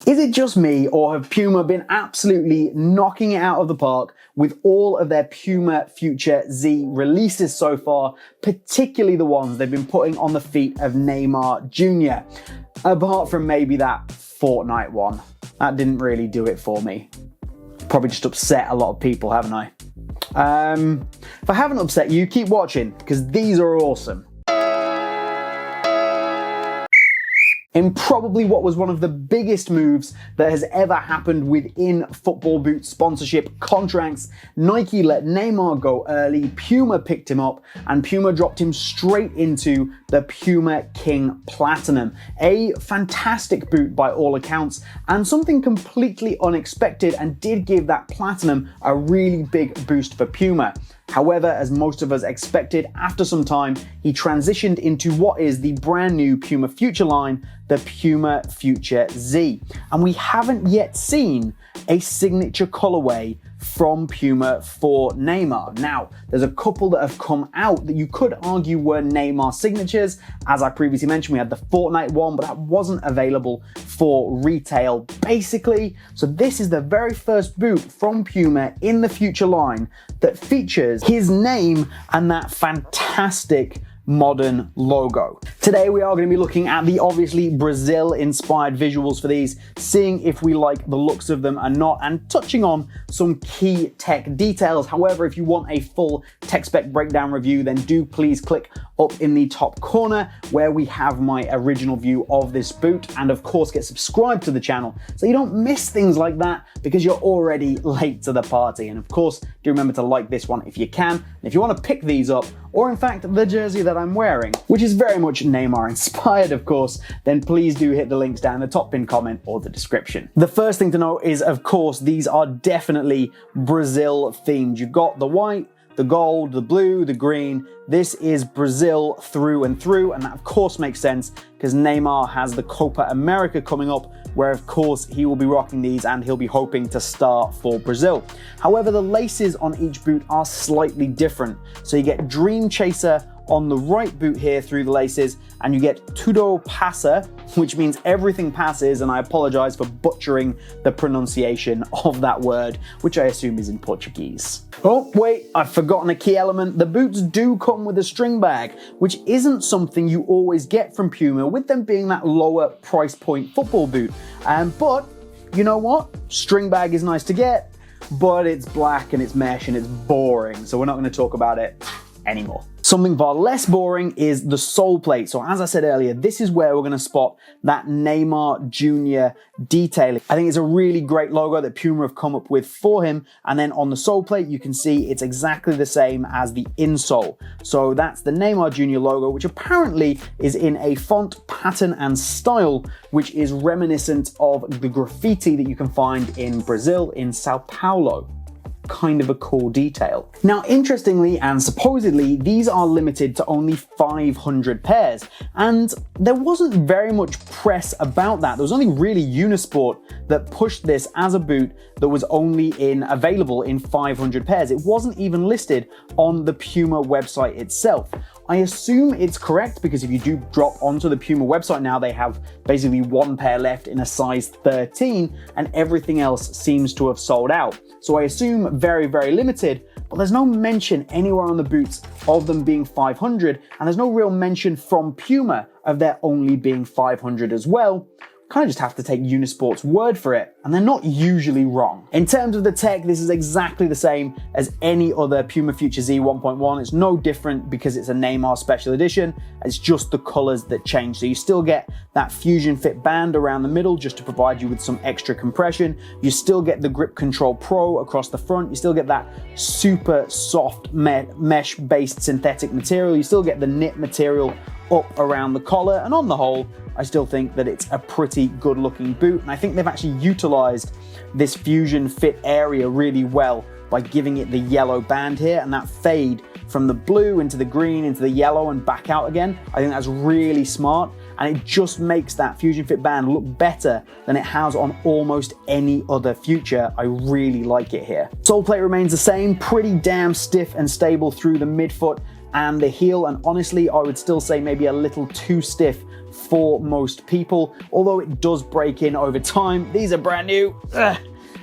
Is it just me, or have Puma been absolutely knocking it out of the park with all of their Puma Future Z releases so far, particularly the ones they've been putting on the feet of Neymar Jr.? Apart from maybe that Fortnite one. That didn't really do it for me. Probably just upset a lot of people, haven't I? If I haven't upset you, keep watching, because these are awesome. In probably what was one of the biggest moves that has ever happened within football boot sponsorship contracts, Nike let Neymar go early, Puma picked him up, and Puma dropped him straight into the Puma King Platinum. A fantastic boot by all accounts, and something completely unexpected, and did give that Platinum a really big boost for Puma. However, as most of us expected, after some time, he transitioned into what is the brand new Puma Future line, the Puma Future Z. And we haven't yet seen a signature colorway from Puma for Neymar. Now, there's a couple that have come out that you could argue were Neymar signatures. As I previously mentioned, we had the Fortnite one, but that wasn't available for retail, basically. So this is the very first boot from Puma in the Future line that features his name and that fantastic modern logo. Today we are going to be looking at the obviously Brazil inspired visuals for these, seeing if we like the looks of them or not, and touching on some key tech details. However, if you want a full tech spec breakdown review, then do please click up in the top corner where we have my original view of this boot, and of course get subscribed to the channel so you don't miss things like that because you're already late to the party. And of course, do remember to like this one if you can. And if you want to pick these up, or in fact the jersey that I'm wearing, which is very much Neymar inspired of course, then please do hit the links down in the top pinned comment or the description. The first thing to note is, of course, these are definitely Brazil themed. You've got the white, the gold, the blue, the green. This is Brazil through and through, and that of course makes sense because Neymar has the Copa America coming up, where of course he will be rocking these and he'll be hoping to start for Brazil. However, the laces on each boot are slightly different. So you get Dream Chaser on the right boot here through the laces, and you get Tudo Passa, which means everything passes, and I apologize for butchering the pronunciation of that word, which I assume is in Portuguese. Oh wait, I've forgotten a key element. The boots do come with a string bag, which isn't something you always get from Puma, with them being that lower price point football boot. But you know what? String bag is nice to get, but it's black and it's mesh and it's boring, so we're not going to talk about it anymore. Something far less boring is the sole plate. So as I said earlier, this is where we're going to spot that Neymar Jr. detailing. I think it's a really great logo that Puma have come up with for him. And then on the sole plate, you can see it's exactly the same as the insole. So that's the Neymar Jr. logo, which apparently is in a font, pattern, and style, which is reminiscent of the graffiti that you can find in Brazil, in Sao Paulo. Kind of a cool detail. Now, interestingly and supposedly, these are limited to only 500 pairs, and there wasn't very much press about that. There was only really Unisport that pushed this as a boot that was only available in 500 pairs. It wasn't even listed on the Puma website itself. I assume it's correct because if you do drop onto the Puma website now, they have basically one pair left in a size 13 and everything else seems to have sold out. So I assume very, very limited, but there's no mention anywhere on the boots of them being 500, and there's no real mention from Puma of there only being 500 as well. Kind of just have to take Unisport's word for it, and they're not usually wrong. In terms of the tech, this is exactly the same as any other Puma Future Z 1.1. It's no different because it's a Neymar special edition. It's just the colors that change. So you still get that Fusion Fit band around the middle just to provide you with some extra compression. You still get the Grip Control Pro across the front. You still get that super soft mesh-based synthetic material. You still get the knit material up around the collar, and on the whole, I still think that it's a pretty good looking boot, and I think they've actually utilized this Fusion Fit area really well by giving it the yellow band here, and that fade from the blue into the green into the yellow and back out again. I think that's really smart, and it just makes that Fusion Fit band look better than it has on almost any other Future. I really like it here. Sole plate remains the same, pretty damn stiff and stable through the midfoot and the heel, and honestly I would still say maybe a little too stiff for most people, although it does break in over time. These are brand new. Ugh.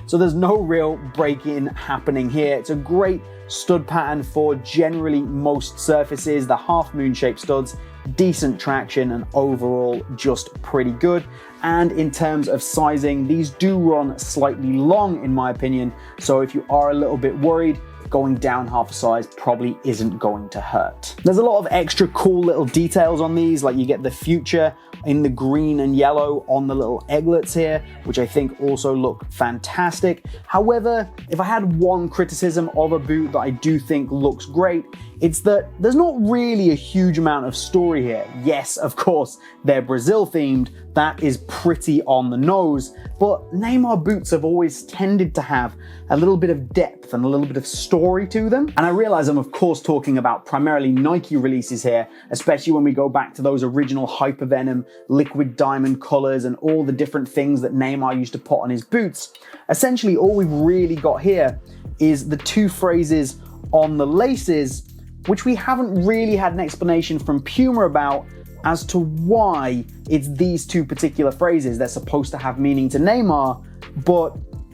So there's no real break-in happening here. It's a great stud pattern for generally most surfaces, the half moon shaped studs, decent traction, and overall just pretty good. And in terms of sizing, these do run slightly long in my opinion, so if you are a little bit worried, going down half a size probably isn't going to hurt. There's a lot of extra cool little details on these, like you get the future in the green and yellow on the little egglets here, which I think also look fantastic. However, if I had one criticism of a boot that I do think looks great, it's that there's not really a huge amount of story here. Yes, of course, they're Brazil themed, that is pretty on the nose, but Neymar boots have always tended to have a little bit of depth and a little bit of story to them. And I realize I'm of course talking about primarily Nike releases here, especially when we go back to those original Hypervenom, liquid diamond colors, and all the different things that Neymar used to put on his boots. Essentially, all we've really got here is the two phrases on the laces, which we haven't really had an explanation from Puma about as to why it's these two particular phrases. They're supposed to have meaning to Neymar, but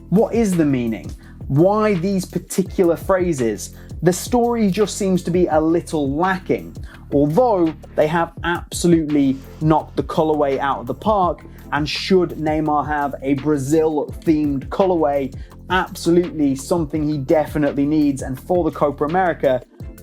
what is the meaning? Why these particular phrases? The story just seems to be a little lacking, although they have absolutely knocked the colorway out of the park. And should Neymar have a Brazil-themed colorway, absolutely something he definitely needs, and for the Copa America,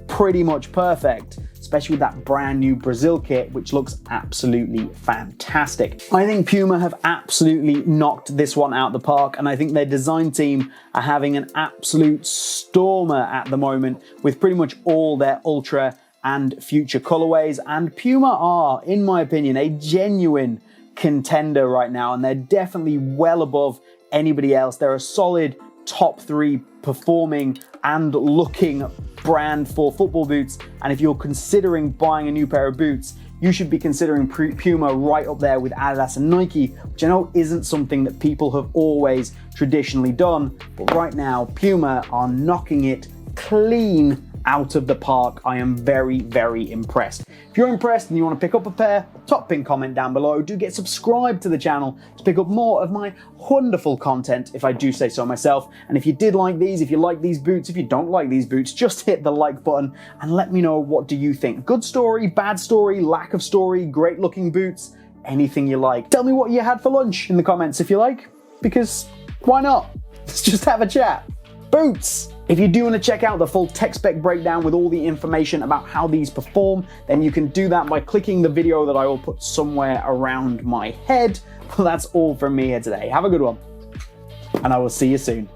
pretty much perfect, especially with that brand new Brazil kit, which looks absolutely fantastic. I think Puma have absolutely knocked this one out of the park, and I think their design team are having an absolute stormer at the moment with pretty much all their Ultra and Future colorways, and Puma are, in my opinion, a genuine contender right now, and they're definitely well above anybody else. They're a solid top 3 performing and looking brand for football boots, and if you're considering buying a new pair of boots, you should be considering Puma right up there with Adidas and Nike, which I know isn't something that people have always traditionally done, but right now Puma are knocking it clean out of the park. I am very, very impressed. If you're impressed and you want to pick up a pair, top pin comment down below. Do get subscribed to the channel to pick up more of my wonderful content, if I do say so myself. And if you did like these, if you like these boots, if you don't like these boots, just hit the like button and let me know, what do you think? Good story, bad story, lack of story, great looking boots, anything you like. Tell me what you had for lunch in the comments if you like, because why not? Let's just have a chat. Boots! If you do want to check out the full tech spec breakdown with all the information about how these perform, then you can do that by clicking the video that I will put somewhere around my head. Well, that's all from me here today. Have a good one, and I will see you soon.